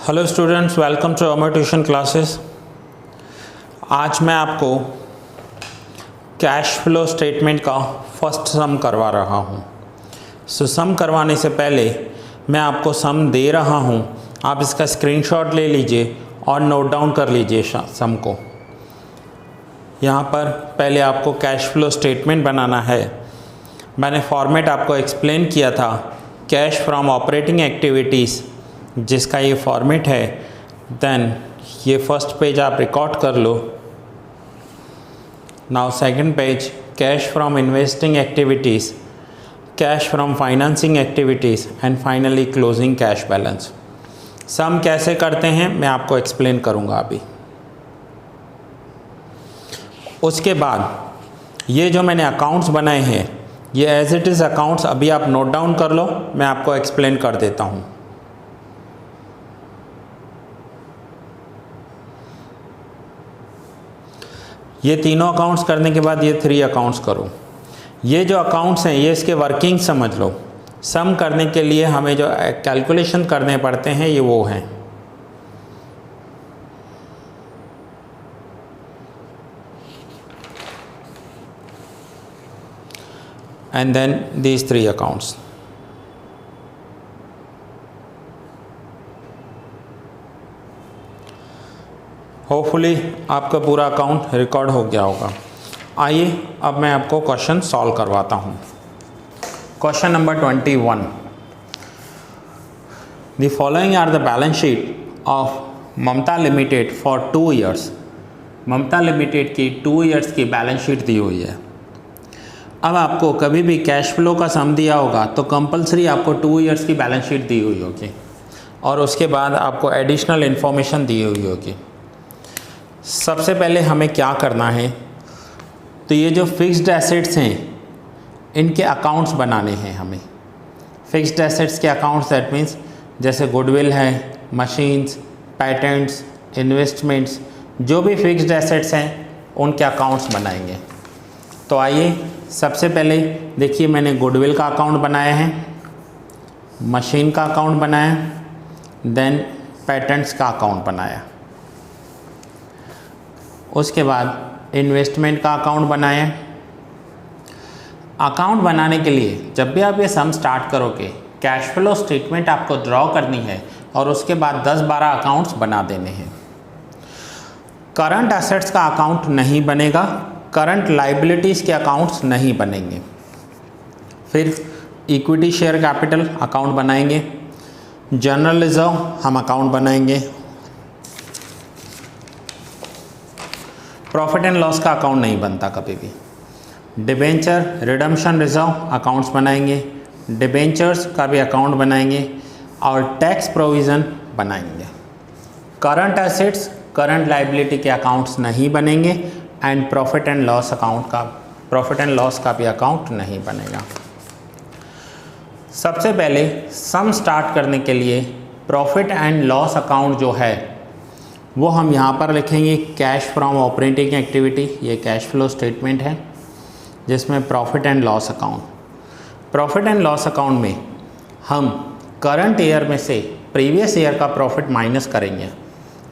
Hello students, welcome to Amar tuition classes. आज मैं आपको कैश फ्लो स्टेटमेंट का फर्स्ट सम करवा रहा हूँ। सम करवाने से पहले मैं आपको सम दे रहा हूँ, आप इसका स्क्रीनशॉट ले लीजिए और नोट डाउन कर लीजिए सम को। यहाँ पर पहले आपको कैश फ्लो स्टेटमेंट बनाना है। मैंने फॉर्मेट आपको एक्सप्लेन किया था, कैश फ्रॉम ऑपरेटिंग एक्टिविटीज़, जिसका ये फॉर्मेट है। देन ये फर्स्ट पेज आप रिकॉर्ड कर लो। Now second page, cash from investing activities, cash from financing activities and finally closing cash balance. Sum कैसे करते हैं मैं आपको एक्सप्लेन करूँगा अभी। उसके बाद ये जो मैंने अकाउंट्स बनाए हैं, ये एज इट इज़ अकाउंट्स अभी आप नोट डाउन कर लो, मैं आपको एक्सप्लेन कर देता हूँ। ये तीनों अकाउंट्स करने के बाद ये 3 अकाउंट्स करो। ये जो अकाउंट्स हैं ये इसके वर्किंग समझ लो। सम करने के लिए हमें जो कैलकुलेशन करने पड़ते हैं ये वो हैं। And then these 3 accounts. Hopefully आपका पूरा अकाउंट रिकॉर्ड हो गया होगा। आइए अब मैं आपको क्वेश्चन सॉल्व करवाता हूँ। Question number 21। The following are the balance sheet of Mamta limited for 2 years. Mamta limited की 2 ईयर्स की बैलेंस शीट दी हुई है। अब आपको कभी भी कैश फ्लो का सम दिया होगा तो कंपलसरी आपको 2 ईयर्स की बैलेंस शीट दी हुई होगी और उसके बाद आपको एडिशनल इन्फॉर्मेशन दी हुई होगी। सबसे पहले हमें क्या करना है, तो ये जो फिक्स्ड एसेट्स हैं इनके अकाउंट्स बनाने हैं हमें। फिक्स्ड एसेट्स के अकाउंट्स दैट मीन्स जैसे गुडविल है, मशीन्स, पैटेंट्स, इन्वेस्टमेंट्स, जो भी फिक्स्ड एसेट्स हैं उनके अकाउंट्स बनाएंगे। तो आइए सबसे पहले देखिए, मैंने गुडविल का अकाउंट बनाया है, मशीन का अकाउंट बनाया, देन पैटेंट्स का अकाउंट बनाया। उसके बाद इन्वेस्टमेंट का अकाउंट बनाया। अकाउंट बनाने के लिए जब भी आप ये सम स्टार्ट करोगे, कैश फ्लो स्टेटमेंट आपको ड्रॉ करनी है और उसके बाद 10-12 अकाउंट्स बना देने हैं। करंट एसेट्स का अकाउंट नहीं बनेगा, करंट लाइबिलिटीज़ के अकाउंट्स नहीं बनेंगे। फिर इक्विटी शेयर कैपिटल अकाउंट बनाएंगे, जनरल रिजर्व हम अकाउंट बनाएंगे, प्रॉफिट एंड लॉस का अकाउंट नहीं बनता कभी भी। डिबेंचर रिडम्पशन रिजर्व अकाउंट्स बनाएंगे, डिबेंचर्स का भी अकाउंट बनाएंगे और टैक्स प्रोविज़न बनाएंगे। करंट एसेट्स, करंट लाइबिलिटी के अकाउंट्स नहीं बनेंगे एंड प्रॉफिट एंड लॉस का भी अकाउंट नहीं बनेगा। सबसे पहले सम स्टार्ट करने के लिए प्रॉफिट एंड लॉस अकाउंट जो है वो हम यहाँ पर लिखेंगे कैश फ्रॉम ऑपरेटिंग एक्टिविटी। ये कैश फ्लो स्टेटमेंट है जिसमें profit and loss account. Profit and loss account में हम करंट ईयर में से प्रीवियस ईयर का प्रॉफिट माइनस करेंगे।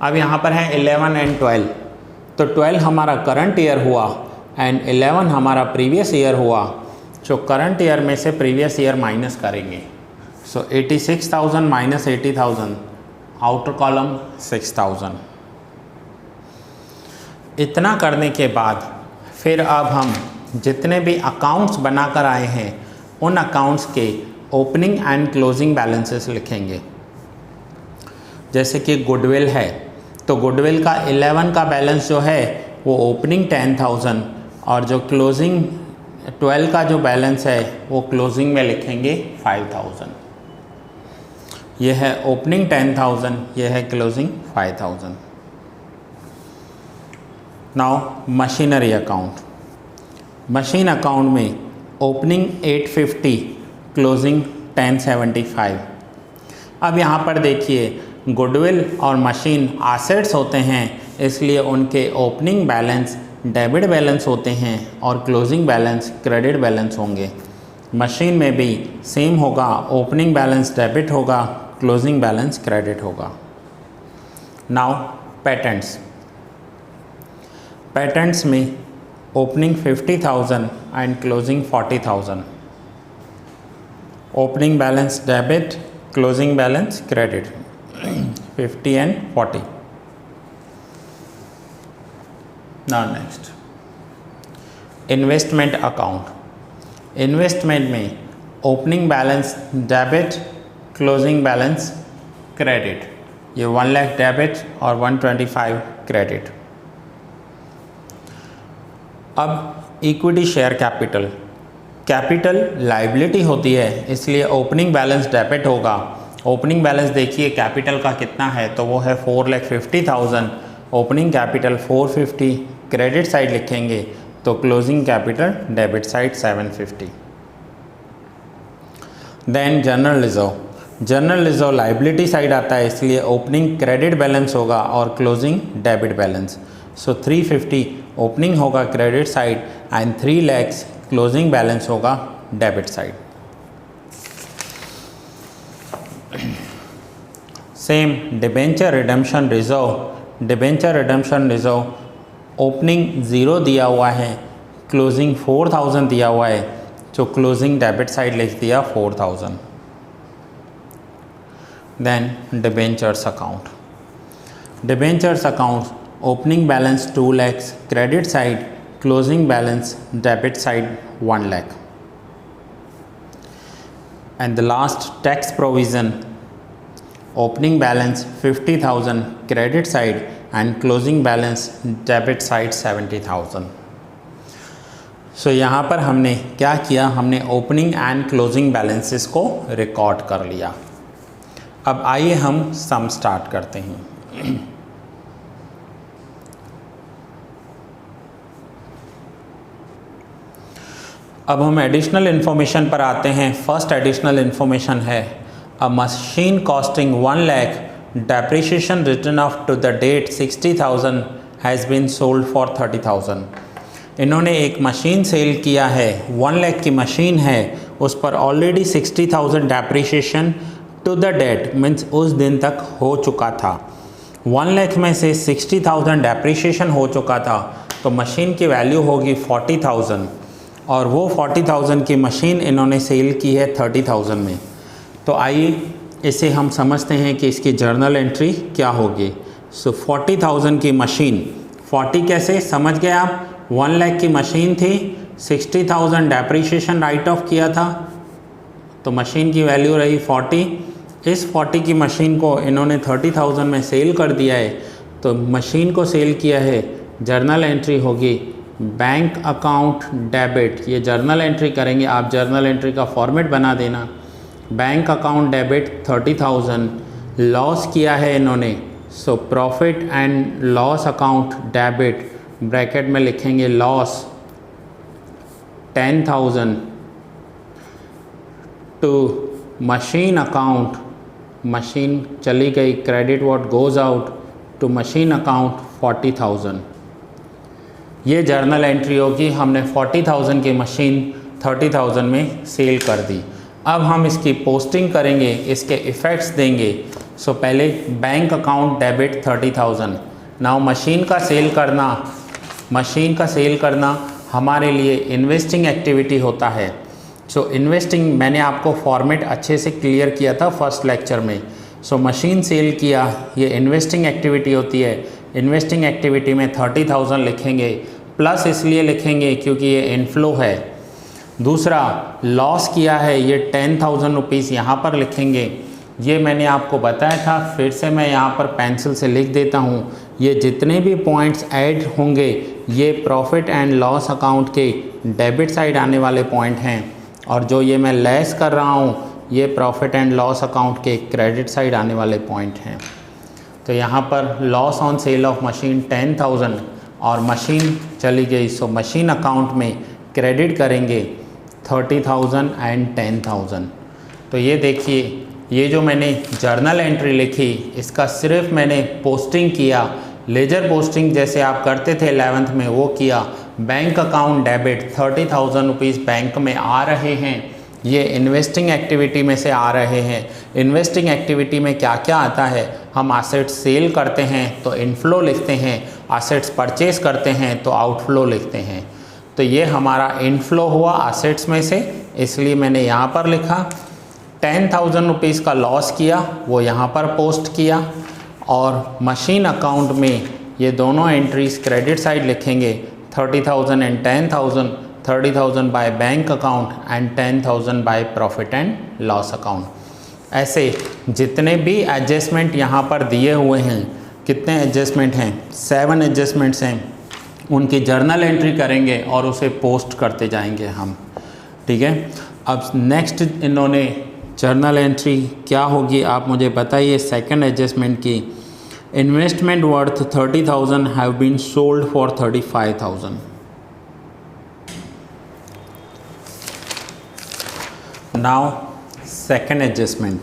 अब यहाँ पर है 11 एंड 12, तो 12 हमारा करंट ईयर हुआ एंड 11 हमारा प्रीवियस ईयर हुआ। जो करंट ईयर में से प्रीवियस ईयर माइनस करेंगे, सो 86,000 माइनस 80,000, आउटर कॉलम 6,000। इतना करने के बाद फिर अब हम जितने भी अकाउंट्स बनाकर आए हैं उन अकाउंट्स के ओपनिंग एंड क्लोजिंग बैलेंसेस लिखेंगे। जैसे कि गुडविल है तो गुडविल का 11 का बैलेंस जो है वो ओपनिंग 10,000 और जो क्लोजिंग 12 का जो बैलेंस है वो क्लोजिंग में लिखेंगे 5,000। ये है ओपनिंग 10,000, ये है closing 5,000। Now machinery account. Machine account में ओपनिंग 850, क्लोजिंग 1075। अब यहाँ पर देखिए गुडविल और मशीन एसेट्स होते हैं, इसलिए उनके ओपनिंग बैलेंस डेबिट बैलेंस होते हैं और क्लोजिंग बैलेंस क्रेडिट बैलेंस होंगे। मशीन में भी सेम होगा, ओपनिंग बैलेंस डेबिट होगा, क्लोजिंग बैलेंस क्रेडिट होगा। नाउ पेटेंट्स, पेटेंट्स में opening 50,000 and closing 40,000, opening balance debit, closing balance credit 50 and 40. Now next investment account, investment में opening balance debit, closing balance credit, ये 1 lakh debit और 125 credit. अब equity share capital, capital liability होती है इसलिए opening balance debit होगा. Opening balance देखिए capital का कितना है तो वो है 4,50,000, ओपनिंग कैपिटल 450, क्रेडिट साइड लिखेंगे तो closing capital debit side 750. Then general reserve, general reserve liability side आता है इसलिए ओपनिंग क्रेडिट बैलेंस होगा और closing debit balance. So 350 opening होगा credit side and 3 lakhs closing balance होगा debit side. Same debenture redemption reserve, debenture redemption reserve opening 0 दिया हुआ है, क्लोजिंग 4,000 दिया हुआ है तो क्लोजिंग डेबिट साइड लिख दिया 4,000. Then debentures account, debentures account opening balance 2 lakhs credit side, closing balance debit side 1 lakh. And the last tax provision, opening balance 50,000 credit side and closing balance debit side 70,000. So यहाँ पर हमने क्या किया, हमने opening and closing balances को record कर लिया. अब आइए हम सम स्टार्ट करते हैं. अब हम एडिशनल इन्फॉर्मेशन पर आते हैं. फर्स्ट एडिशनल इन्फॉर्मेशन है a machine costing 1 lakh, depreciation written off to the date 60,000 has been sold for 30,000. इन्होंने एक मशीन सेल किया है, 1 lakh की मशीन है, उस पर already 60,000 depreciation to the date means उस दिन तक हो चुका था. 1 lakh में से 60,000 डेप्रिसिएशन हो चुका था तो मशीन की वैल्यू होगी 40,000 और वो 40,000 की मशीन इन्होंने सेल की है 30,000 में. तो आइए इसे हम समझते हैं कि इसकी जर्नल एंट्री क्या होगी. सो 40,000 की मशीन, 40 कैसे समझ गए आप, 1 lakh की मशीन थी, 60,000 डेप्रिसिएशन राइट ऑफ किया था तो मशीन की वैल्यू रही 40. इस 40 की मशीन को इन्होंने 30,000 में सेल कर दिया है तो मशीन को सेल किया है, जर्नल एंट्री होगी बैंक अकाउंट डेबिट. ये जर्नल एंट्री करेंगे आप, जर्नल एंट्री का फॉर्मेट बना देना. बैंक अकाउंट डेबिट 30,000, लॉस किया है इन्होंने so profit and loss account debit, bracket में लिखेंगे loss 10,000 to machine account, machine चली गई, credit what goes out to machine account 40,000. ये जर्नल एंट्री होगी, हमने 40,000 की मशीन 30,000 में सेल कर दी. अब हम इसकी पोस्टिंग करेंगे, इसके इफ़ेक्ट्स देंगे. सो पहले bank account debit 30,000. Now machine का सेल करना, मशीन का सेल करना हमारे लिए इन्वेस्टिंग एक्टिविटी होता है. सो इन्वेस्टिंग मैंने आपको फॉर्मेट अच्छे से क्लियर किया था फर्स्ट लेक्चर में. सो मशीन सेल किया, ये इन्वेस्टिंग एक्टिविटी होती है. इन्वेस्टिंग एक्टिविटी में 30,000 लिखेंगे, प्लस इसलिए लिखेंगे क्योंकि ये इनफ्लो है. दूसरा लॉस किया है, ये 10,000 रुपीज़ यहाँ पर लिखेंगे. ये मैंने आपको बताया था, फिर से मैं यहाँ पर पेंसिल से लिख देता हूँ. ये जितने भी पॉइंट्स ऐड होंगे ये प्रॉफिट एंड लॉस अकाउंट के डेबिट साइड आने वाले पॉइंट हैं और जो ये मैं लेस कर रहा हूँ ये प्रॉफिट एंड लॉस अकाउंट के क्रेडिट साइड आने वाले पॉइंट हैं. तो यहाँ पर loss on sale of machine 10,000 और मशीन चली गई सो मशीन अकाउंट में क्रेडिट करेंगे 30,000 एंड 10,000. तो ये देखिए, ये जो मैंने जर्नल एंट्री लिखी इसका सिर्फ मैंने पोस्टिंग किया, लेजर पोस्टिंग जैसे आप करते थे 11th में वो किया. Bank account debit 30,000 rupees bank में आ रहे हैं, ये इन्वेस्टिंग एक्टिविटी में से आ रहे हैं। इन्वेस्टिंग एक्टिविटी में क्या क्या आता है, हम एसेट्स सेल करते हैं तो इनफ्लो लिखते हैं, एसेट्स परचेज करते हैं तो आउटफ्लो लिखते हैं। तो ये हमारा इनफ्लो हुआ एसेट्स में से, इसलिए मैंने यहाँ पर लिखा। 10,000 रुपीज़ का लॉस किया, वो यहाँ पर पोस्ट किया। और मशीन अकाउंट में ये दोनों एंट्रीज क्रेडिट साइड लिखेंगे, 30,000 and 10,000, 30,000 bye bank account and 10,000 by profit and loss account. ऐसे जितने भी एडजस्टमेंट यहाँ पर दिए हुए हैं, कितने एडजस्टमेंट हैं, 7 एडजस्टमेंट्स हैं, उनकी जर्नल एंट्री करेंगे और उसे पोस्ट करते जाएंगे हम। ठीक है, अब नेक्स्ट इन्होंने जर्नल एंट्री क्या होगी आप मुझे बताइए। सेकंड एडजस्टमेंट की, investment worth 30,000 have been sold for 35,000। Now second adjustment,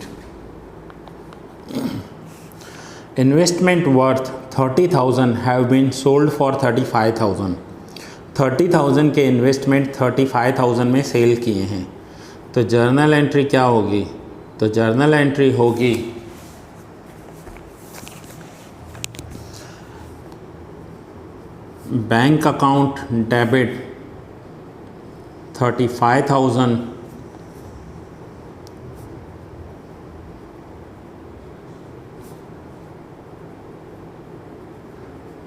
investment worth 30,000 have been sold for 35,000। 30,000 के इन्वेस्टमेंट 35,000 में सेल किए हैं, तो जर्नल एंट्री क्या होगी, तो जर्नल एंट्री होगी bank account debit 35,000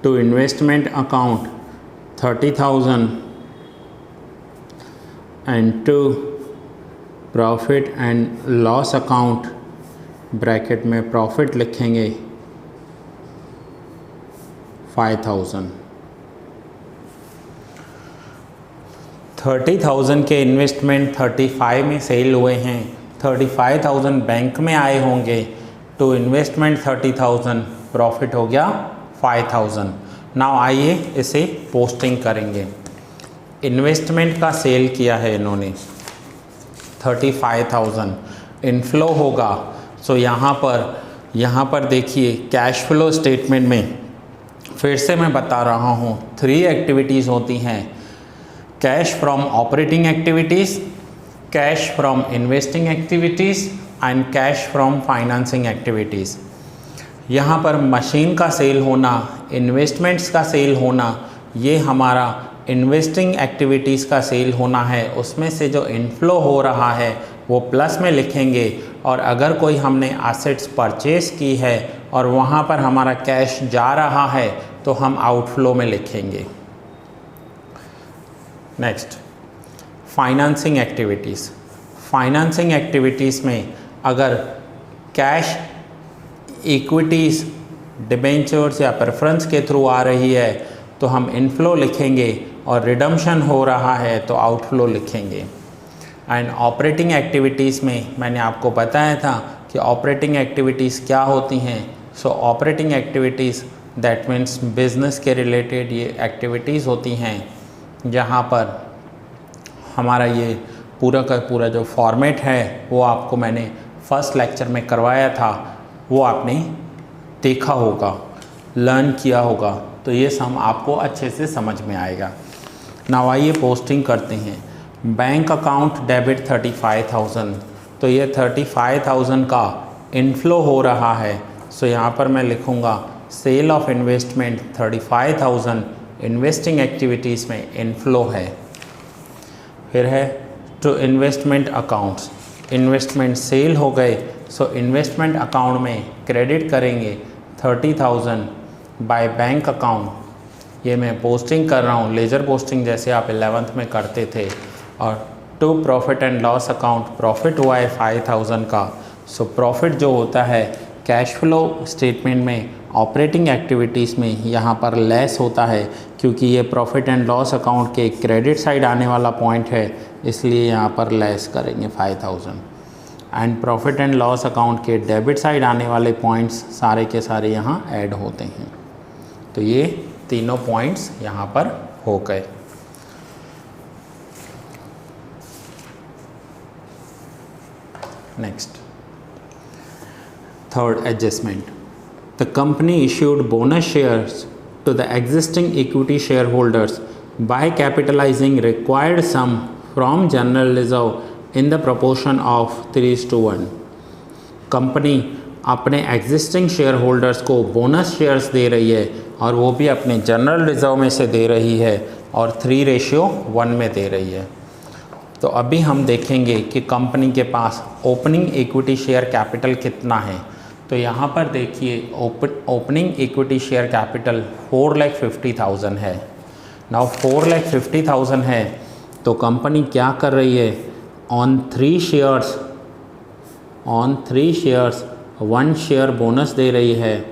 to investment account 30,000 and to profit and loss account, bracket में प्रॉफिट लिखेंगे 5,000। 30,000 के इन्वेस्टमेंट 35 में सेल हुए हैं, 35,000 बैंक में आए होंगे, तो इन्वेस्टमेंट 30,000, प्रॉफिट हो गया 5,000। नाउ आइए इसे पोस्टिंग करेंगे। इन्वेस्टमेंट का सेल किया है इन्होंने 35,000, इनफ्लो होगा। सो यहाँ पर देखिए कैश फ्लो स्टेटमेंट में फिर से मैं बता रहा हूँ 3 एक्टिविटीज़ होती हैं, cash from operating activities, cash from investing activities and cash from financing activities. यहाँ पर मशीन का सेल होना, इन्वेस्टमेंट्स का सेल होना, ये हमारा इन्वेस्टिंग एक्टिविटीज़ का सेल होना है। उसमें से जो इनफ्लो हो रहा है वो प्लस में लिखेंगे, और अगर कोई हमने एसेट्स परचेज की है और वहाँ पर हमारा कैश जा रहा है तो हम आउटफ्लो में लिखेंगे। Next, financing activities. Financing activities में अगर कैश इक्विटीज़, डिबेंचर्स या प्रेफरेंस के थ्रू आ रही है तो हम इनफ्लो लिखेंगे, और रिडम्पशन हो रहा है तो आउटफ्लो लिखेंगे। एंड ऑपरेटिंग एक्टिविटीज़ में मैंने आपको बताया था कि ऑपरेटिंग एक्टिविटीज़ क्या होती हैं। सो operating activities that means business के रिलेटेड ये एक्टिविटीज़ होती हैं, जहाँ पर हमारा ये पूरा का पूरा जो फॉर्मेट है वो आपको मैंने फर्स्ट लेक्चर में करवाया था, वो आपने देखा होगा, लर्न किया होगा, तो ये सब आपको अच्छे से समझ में आएगा। नाउ आइए पोस्टिंग करते हैं। बैंक अकाउंट डेबिट 35,000, तो ये 35,000 का इनफ्लो हो रहा है। सो यहाँ पर मैं लिखूँगा sale of investment 35,000, investing activities में इनफ्लो है। फिर है to investment accounts, investment sale हो गए, सो इन्वेस्टमेंट अकाउंट में क्रेडिट करेंगे 30,000 बाय बैंक अकाउंट। ये मैं पोस्टिंग कर रहा हूँ लेजर पोस्टिंग जैसे आप 11th में करते थे। और to profit and loss account, profit हुआ है 5,000 का। सो प्रॉफिट जो होता है कैश फ्लो स्टेटमेंट में ऑपरेटिंग एक्टिविटीज़ में यहाँ पर लेस होता है, क्योंकि ये प्रॉफिट एंड लॉस अकाउंट के क्रेडिट साइड आने वाला पॉइंट है, इसलिए यहाँ पर लेस करेंगे 5,000। And profit and loss account के डेबिट साइड आने वाले पॉइंट्स सारे के सारे यहाँ ऐड होते हैं। तो ये तीनों पॉइंट्स यहाँ पर हो गए। Next, third adjustment, the company issued bonus shares to the existing equity shareholders by capitalizing required sum from general reserve in the proportion of 3:1। Company अपने एग्जिस्टिंग शेयर होल्डर्स को बोनस शेयर्स दे रही है और वो भी अपने जनरल रिजर्व में से दे रही है और 3:1 में दे रही है। तो अभी हम देखेंगे कि कंपनी के पास ओपनिंग इक्विटी शेयर कैपिटल कितना है। तो यहाँ पर देखिए ओपनिंग इक्विटी शेयर कैपिटल 4,50,000 है। नाउ 4,50,000 है तो कंपनी क्या कर रही है, ऑन 3 शेयर्स 1 शेयर बोनस दे रही है।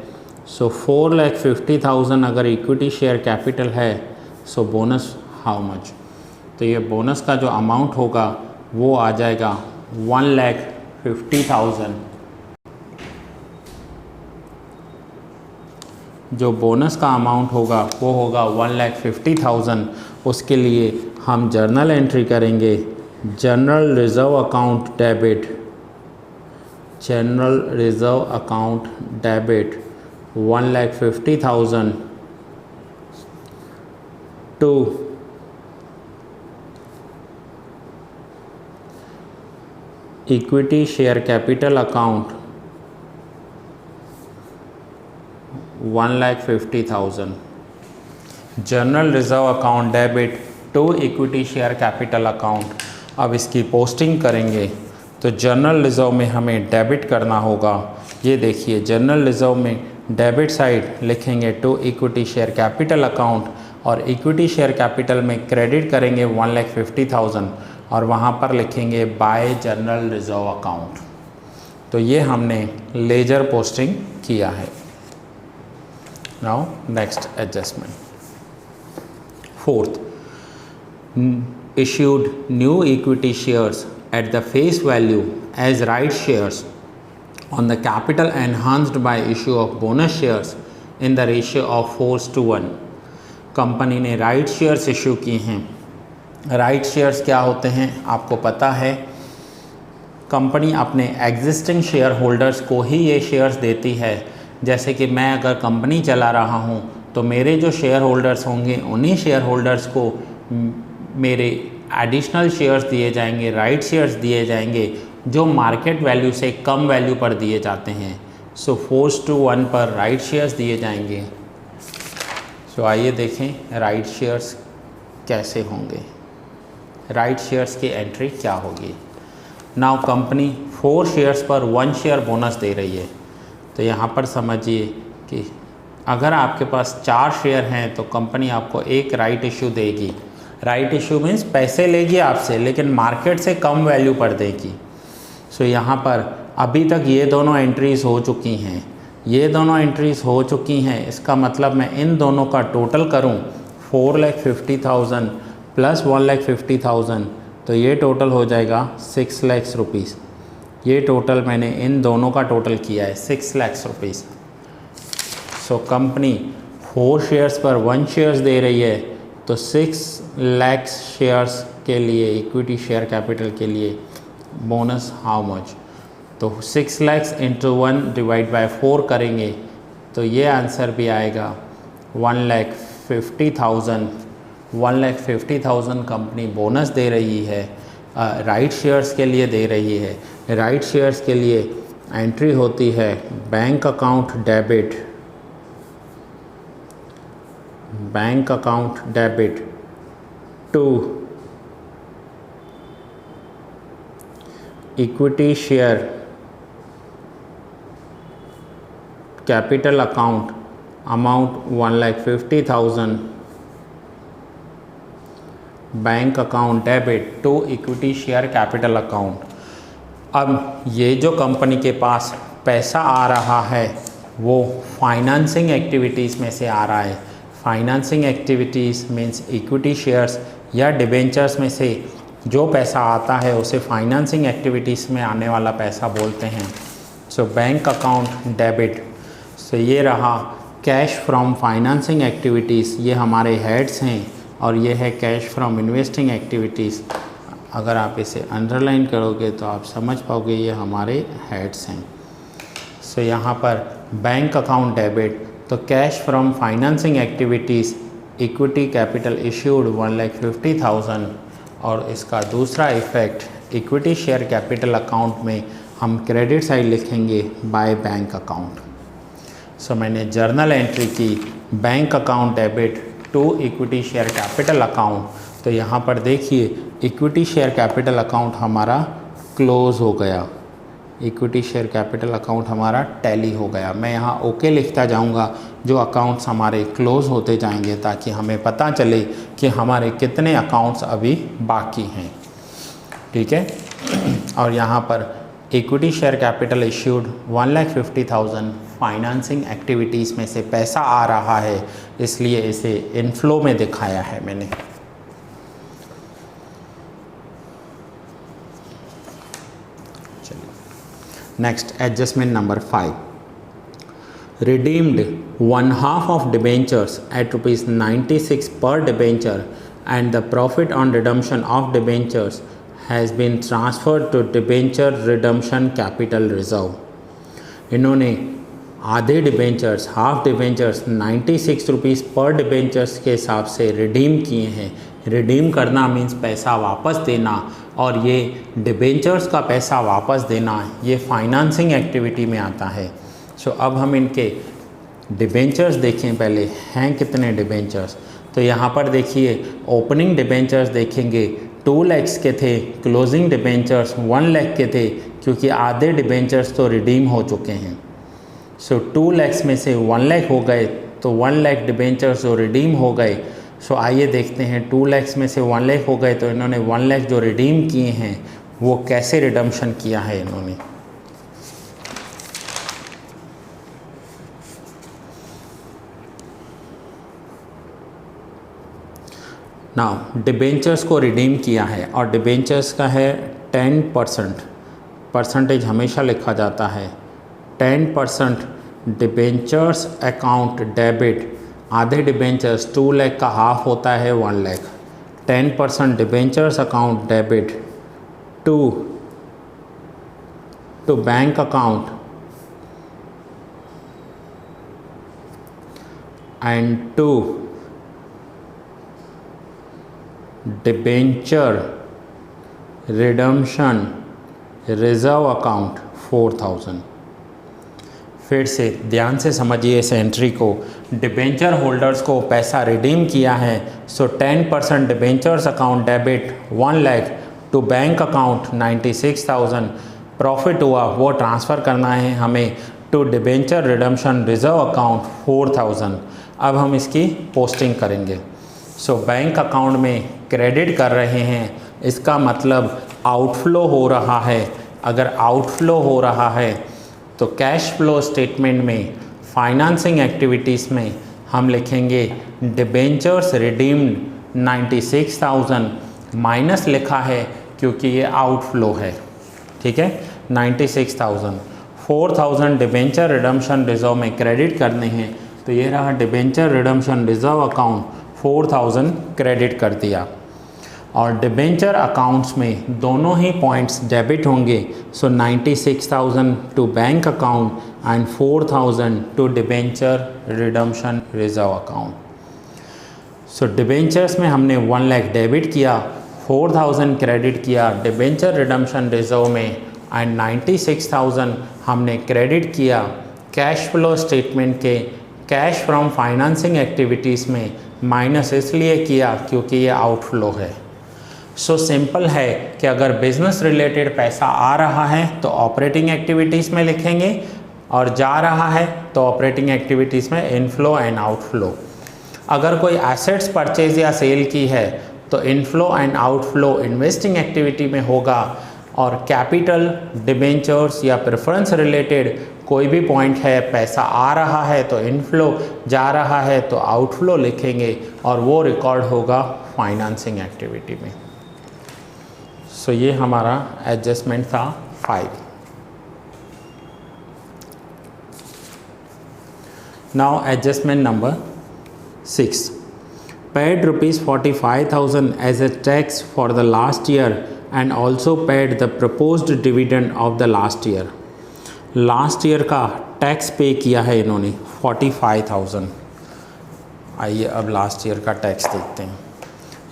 सो 4,50,000 अगर इक्विटी शेयर कैपिटल है, सो बोनस हाउ मच, तो ये बोनस का जो अमाउंट होगा वो आ जाएगा 1,50,000। जो बोनस का अमाउंट होगा वो होगा 1,50,000। उसके लिए हम जर्नल एंट्री करेंगे, general reserve account debit, general reserve account debit 1,50,000 to equity share capital account 1,50,000। General reserve account debit to equity share capital account. अब इसकी पोस्टिंग करेंगे तो जनरल रिजर्व में हमें डेबिट करना होगा। ये देखिए जनरल रिजर्व में डेबिट साइड लिखेंगे to equity share capital account और इक्विटी शेयर कैपिटल में क्रेडिट करेंगे 1,50,000 और वहाँ पर लिखेंगे बाय जनरल रिजर्व अकाउंट। तो ये हमने लेजर पोस्टिंग किया है। Now next adjustment. 4th, issued new equity shares at the face value as right shares on the capital enhanced by issue of bonus shares in the ratio of 4:1। Company ने right shares issue किए हैं। Right shares क्या होते हैं आपको पता है, company अपने एग्जिस्टिंग शेयर होल्डर्स को ही ये शेयर्स देती है। जैसे कि मैं अगर कंपनी चला रहा हूँ तो मेरे जो शेयर होल्डर्स होंगे उन्हीं शेयर होल्डर्स को मेरे एडिशनल शेयर्स दिए जाएंगे, राइट शेयर्स दिए जाएंगे जो मार्केट वैल्यू से कम वैल्यू पर दिए जाते हैं। सो 4:1 पर राइट शेयर्स दिए जाएंगे। सो आइए देखें राइट शेयर्स कैसे होंगे, राइट शेयर्स की एंट्री क्या होगी। नाउ कंपनी 4 शेयर्स पर 1 शेयर बोनस दे रही है। तो यहाँ पर समझिए कि अगर आपके पास 4 शेयर हैं तो कंपनी आपको एक राइट इशू देगी। राइट इशू मीन्स पैसे लेगी आपसे लेकिन मार्केट से कम वैल्यू पर देगी। सो यहाँ पर अभी तक ये दोनों एंट्रीज़ हो चुकी हैं, ये दोनों एंट्रीज़ हो चुकी हैं। इसका मतलब मैं इन दोनों का टोटल करूँ 4,50,000 प्लस 1,50,000 तो ये टोटल हो जाएगा 6 लाख रुपीज़। ये टोटल मैंने इन दोनों का टोटल किया है 6 lakh rupees. So company 4 shares पर 1 शेयर्स दे रही है तो 6 लाख शेयर्स के लिए इक्विटी शेयर कैपिटल के लिए बोनस हाउ मच, तो 6 लाख इंटू 1 डिवाइड बाय 4 करेंगे तो ये आंसर भी आएगा 1,50,000। 1,50,000 कंपनी बोनस दे रही है, राइट शेयर्स के लिए दे रही है। राइट शेयर्स के लिए एंट्री होती है bank account debit, bank account debit to equity share capital account amount 1,50,000 bank account debit to equity share capital account. अब ये जो कंपनी के पास पैसा आ रहा है वो फाइनेंसिंग एक्टिविटीज़ में से आ रहा है। Financing activities means equity shares या डिबेंचर्स में से जो पैसा आता है उसे फाइनेंसिंग एक्टिविटीज़ में आने वाला पैसा बोलते हैं। So bank account debit. So ये रहा कैश फ्रॉम फाइनेंसिंग एक्टिविटीज़, ये हमारे हेड्स हैं और ये है कैश फ्रॉम इन्वेस्टिंग एक्टिविटीज़। अगर आप इसे अंडरलाइन करोगे तो आप समझ पाओगे ये हमारे हेड्स हैं। सो यहाँ पर बैंक अकाउंट डेबिट तो cash from financing activities equity capital issued 1,50,000 और इसका दूसरा effect equity share capital account में हम क्रेडिट साइड लिखेंगे बाय बैंक अकाउंट। सो मैंने जर्नल एंट्री की bank account debit to equity share capital account, तो यहाँ पर देखिए इक्विटी शेयर कैपिटल अकाउंट हमारा क्लोज़ हो गया, इक्विटी शेयर कैपिटल अकाउंट हमारा टैली हो गया। मैं यहाँ ओके लिखता जाऊँगा जो अकाउंट्स हमारे क्लोज़ होते जाएंगे ताकि हमें पता चले कि हमारे कितने अकाउंट्स अभी बाकी हैं, ठीक है। और यहाँ पर equity share capital issued 1,50,000 financing activities में से पैसा आ रहा है, इसलिए इसे इनफ्लो में दिखाया है मैंने। Next adjustment number 5, redeemed 1/2 of debentures at ₹96 per debenture and the profit on redemption of debentures has been transferred to debenture redemption capital reserve। इन्होंने आधे डिबेंचर्स, हाफ डिबेंचर्स 96 रुपीज़ पर डिबेंचर्स के हिसाब से रिडीम किए हैं। रिडीम करना means पैसा वापस देना, और ये डिबेंचर्स का पैसा वापस देना ये फाइनेंसिंग एक्टिविटी में आता है। सो अब हम इनके डिबेंचर्स देखें, पहले हैं कितने डिबेंचर्स। तो यहाँ पर देखिए ओपनिंग डिबेंचर्स देखेंगे 2 लाख के थे, क्लोजिंग डिबेंचर्स 1 लाख के थे, क्योंकि आधे डिबेंचर्स तो रिडीम हो चुके हैं। सो 2 लाख में से 1 लाख हो गए, तो 1 लाख डिबेंचर्स जो रिडीम हो गए। सो आइए देखते हैं 2 लाख में से 1 लाख हो गए, तो इन्होंने 1 लाख जो रिडीम किए हैं वो कैसे रिडम्पशन किया है इन्होंने। नाउ डिबेंचर्स को रिडीम किया है और डिबेंचर्स का है 10%, परसेंटेज हमेशा लिखा जाता है। 10% डिबेंचर्स अकाउंट डेबिट, आधे डिबेंचर्स 2 लाख का हाफ होता है 1 lakh. 10% debentures account debit to bank account and to debenture redemption reserve account 4,000। फिर से ध्यान से समझिए इस एंट्री को। डिबेंचर होल्डर्स को पैसा रिडीम किया है, so 10% debentures account debit 1 lakh to bank account 96,000, profit हुआ वो ट्रांसफ़र करना है हमें to debenture redemption reserve account 4,000। अब हम इसकी पोस्टिंग करेंगे। सो बैंक अकाउंट में क्रेडिट कर रहे हैं, इसका मतलब आउटफ्लो हो रहा है। अगर आउटफ्लो हो रहा है तो कैश फ्लो स्टेटमेंट में फाइनेंसिंग एक्टिविटीज़ में हम लिखेंगे डिबेंचर्स रिडीम्ड 96,000, माइनस लिखा है क्योंकि ये आउटफ्लो है, ठीक है। 96,000, 4,000 डिबेंचर रिडम्पशन रिजर्व में क्रेडिट करने हैं, तो ये रहा debenture redemption reserve account 4,000 credit कर दिया। और डिबेंचर अकाउंट्स में दोनों ही पॉइंट्स डेबिट होंगे, so 96,000 to bank account and 4,000 to debenture redemption reserve account. So debentures में हमने 1 लाख डेबिट किया, 4,000 क्रेडिट किया डिबेंचर रिडम्पशन रिजर्व में, एंड 96,000 हमने क्रेडिट किया कैश फ्लो स्टेटमेंट के कैश फ्रॉम फाइनेंसिंग एक्टिविटीज़ में, माइनस इसलिए किया क्योंकि ये आउटफ्लो है। सो सिंपल है कि अगर बिज़नेस रिलेटेड पैसा आ रहा है तो ऑपरेटिंग एक्टिविटीज़ में लिखेंगे, और जा रहा है तो ऑपरेटिंग एक्टिविटीज़ में इनफ्लो एंड आउटफ्लो। अगर कोई एसेट्स परचेज या सेल की है तो inflow and outflow investing activity में होगा, और कैपिटल, डिबेंचर्स या प्रेफरेंस रिलेटेड कोई भी पॉइंट है, पैसा आ रहा है तो इनफ्लो, जा रहा है तो आउटफ्लो लिखेंगे, और वो रिकॉर्ड होगा फाइनेंसिंग एक्टिविटी में। सो ये हमारा एडजस्टमेंट था 5। Now adjustment number 6, paid ₹45,000 as a tax for the last year and also paid the proposed dividend of the last year. Last year का टैक्स पे किया है इन्होंने 45,000। आइए अब लास्ट ईयर का टैक्स देखते हैं।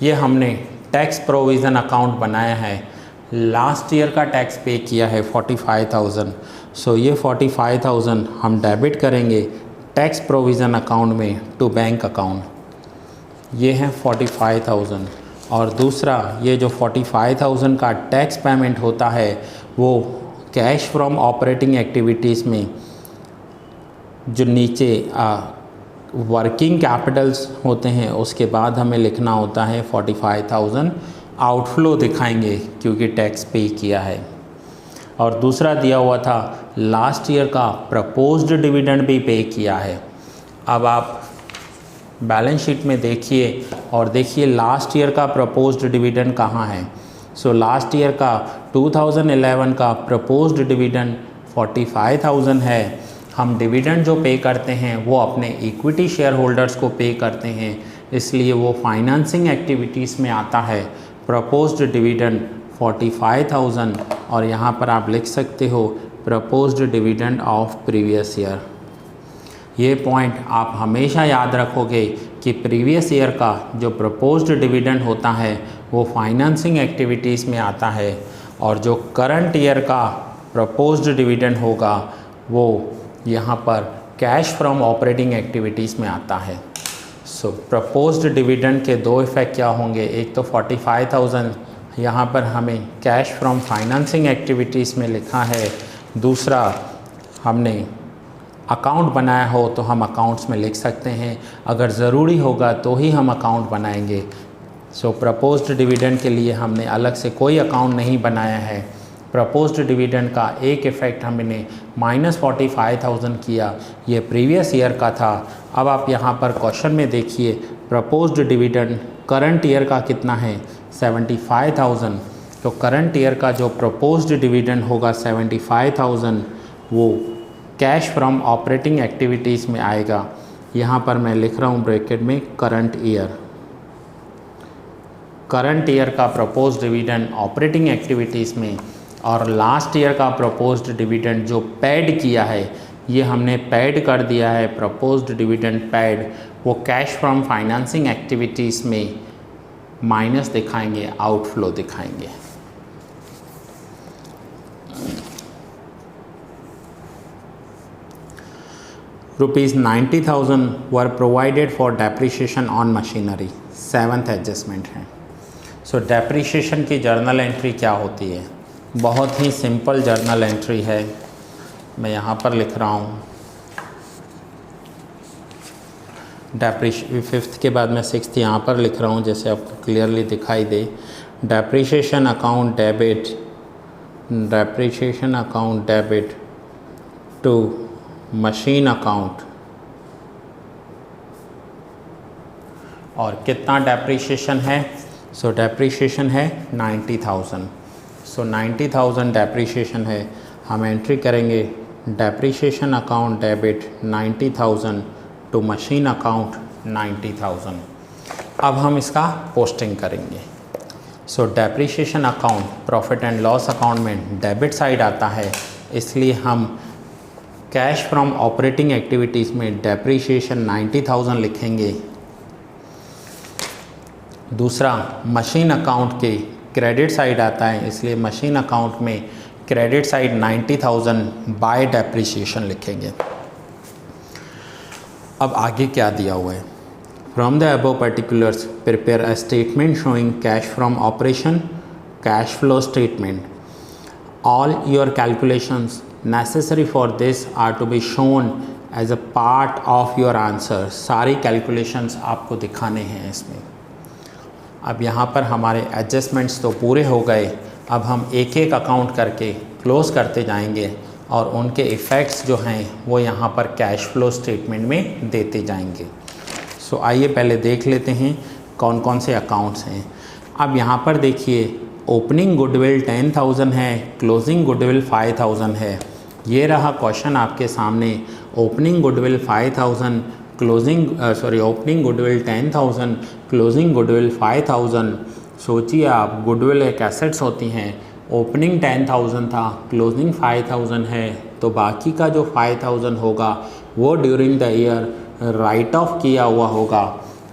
ये हमने टैक्स प्रोविज़न अकाउंट बनाया है। लास्ट ईयर का टैक्स पे किया है 45,000। सो ये 45,000 हम डेबिट करेंगे टैक्स प्रोविज़न अकाउंट में टू बैंक अकाउंट, ये है 45,000। और दूसरा ये जो 45,000 का टैक्स पेमेंट होता है वो कैश फ्रॉम ऑपरेटिंग एक्टिविटीज़ में जो नीचे वर्किंग कैपिटल्स होते हैं उसके बाद हमें लिखना होता है 45,000 आउटफ्लो दिखाएंगे क्योंकि टैक्स पे किया है। और दूसरा दिया हुआ था लास्ट ईयर का प्रपोज्ड डिविडेंड भी पे किया है। अब आप बैलेंस शीट में देखिए और देखिए लास्ट ईयर का प्रपोज्ड डिविडेंड कहाँ है। सो लास्ट ईयर का 2011 का प्रपोज्ड डिविडेंड 45,000 है। हम डिविडेंड जो पे करते हैं वो अपने इक्विटी शेयर होल्डर्स को पे करते हैं, इसलिए वो फाइनेंसिंग एक्टिविटीज़ में आता है। प्रपोज्ड डिविडेंड 45,000 और यहाँ पर आप लिख सकते हो proposed dividend of previous year. ये पॉइंट आप हमेशा याद रखोगे कि प्रीवियस ईयर का जो प्रपोज्ड डिविडेंड होता है वो फाइनेंसिंग एक्टिविटीज़ में आता है और जो करंट ईयर का प्रपोज्ड डिविडेंड होगा वो यहाँ पर कैश फ्रॉम ऑपरेटिंग एक्टिविटीज़ में आता है। सो प्रपोज्ड डिविडेंड के दो इफ़ेक्ट क्या होंगे, एक तो 45,000 यहाँ पर हमें कैश फ्रॉम फाइनेंसिंग एक्टिविटीज़ में लिखा है, दूसरा हमने अकाउंट बनाया हो तो हम अकाउंट्स में लिख सकते हैं, अगर ज़रूरी होगा तो ही हम अकाउंट बनाएंगे। सो प्रपोज्ड डिविडेंड के लिए हमने अलग से कोई अकाउंट नहीं बनाया है। प्रपोज्ड डिविडेंड का एक इफ़ेक्ट हमने -45,000 किया, ये प्रीवियस ईयर का था। अब आप यहाँ पर क्वेश्चन में देखिए प्रपोज्ड डिविडेंड करंट ईयर का कितना है 75,000। तो करंट ईयर का जो प्रपोज्ड डिविडेंड होगा 75,000 वो कैश फ्रॉम ऑपरेटिंग एक्टिविटीज़ में आएगा। यहाँ पर मैं लिख रहा हूँ ब्रैकेट में करंट ईयर। करंट ईयर का प्रपोज्ड डिविडेंड ऑपरेटिंग एक्टिविटीज़ में और लास्ट ईयर का प्रपोज्ड डिविडेंड जो पेड किया है ये हमने पेड कर दिया है। प्रपोज्ड डिविडेंड पेड वो कैश फ्रॉम फाइनेंसिंग एक्टिविटीज़ में माइनस दिखाएंगे, आउटफ्लो दिखाएंगे। ₹90,000 वर provided for depreciation on machinery, 7th adjustment है। सो डेप्रिसिएशन की जर्नल एंट्री क्या होती है, बहुत ही सिंपल जर्नल एंट्री है। मैं यहाँ पर लिख रहा हूँ 5th के बाद मैं 6th यहाँ पर लिख रहा हूँ जैसे आपको क्लियरली दिखाई दे। Depreciation account debit, depreciation account debit to machine account. और कितना डेप्रिसिएशन है, सो डेप्रिसिएशन है 90,000। सो 90,000 डेप्रिसिएशन है, हम एंट्री करेंगे depreciation account debit 90,000 to machine account 90,000। अब हम इसका पोस्टिंग करेंगे। So depreciation account profit and loss account में डेबिट साइड आता है, इसलिए हम कैश फ्रॉम ऑपरेटिंग एक्टिविटीज़ में डेप्रिसिएशन 90,000 लिखेंगे। दूसरा मशीन अकाउंट के क्रेडिट साइड आता है, इसलिए मशीन अकाउंट में क्रेडिट साइड 90,000 बाय डेप्रिसिएशन लिखेंगे। अब आगे क्या दिया हुआ है, from the above particulars prepare a statement showing cash from operation, cash flow statement. All your calculations necessary for this are to be shown as a part of your answer. सारी calculations आपको दिखाने हैं इसमें। अब यहाँ पर हमारे adjustments तो पूरे हो गए, अब हम एक एक अकाउंट करके क्लोज करते जाएंगे और उनके इफ़ेक्ट्स जो हैं वो यहाँ पर कैश फ्लो स्टेटमेंट में देते जाएंगे। सो आइए पहले देख लेते हैं कौन कौन से अकाउंट्स हैं। अब यहाँ पर देखिए ओपनिंग गुडविल 10,000 है, क्लोजिंग गुडविल 5,000 है। ये रहा क्वेश्चन आपके सामने, opening goodwill 5,000 opening goodwill 10,000 closing goodwill 5,000। सोचिए आप, गुडविल एक एसेट्स होती हैं, ओपनिंग 10,000 था, क्लोजिंग 5,000 है, तो बाकी का जो 5,000 होगा वो during the year right of किया हुआ होगा।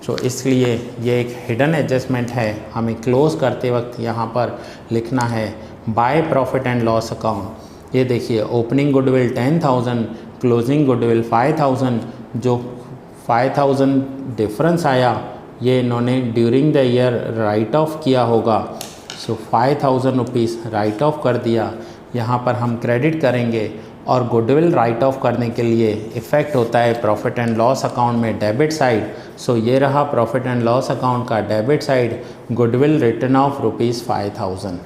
तो इसलिए ये एक हिडन एडजस्टमेंट है, हमें क्लोज़ करते वक्त यहाँ पर लिखना है by profit and loss account. ये देखिए ओपनिंग गुडविल 10,000, क्लोजिंग गुडविल 5,000, जो 5,000 डिफरेंस आया ये इन्होंने during the year right of किया होगा। सो 5,000 रुपीज़ राइट ऑफ कर दिया। यहाँ पर हम क्रेडिट करेंगे और गुडविल राइट ऑफ करने के लिए इफ़ेक्ट होता है प्रॉफिट एंड लॉस अकाउंट में डेबिट साइड। सो ये रहा प्रॉफिट एंड लॉस अकाउंट का debit side, goodwill return of ₹5,000।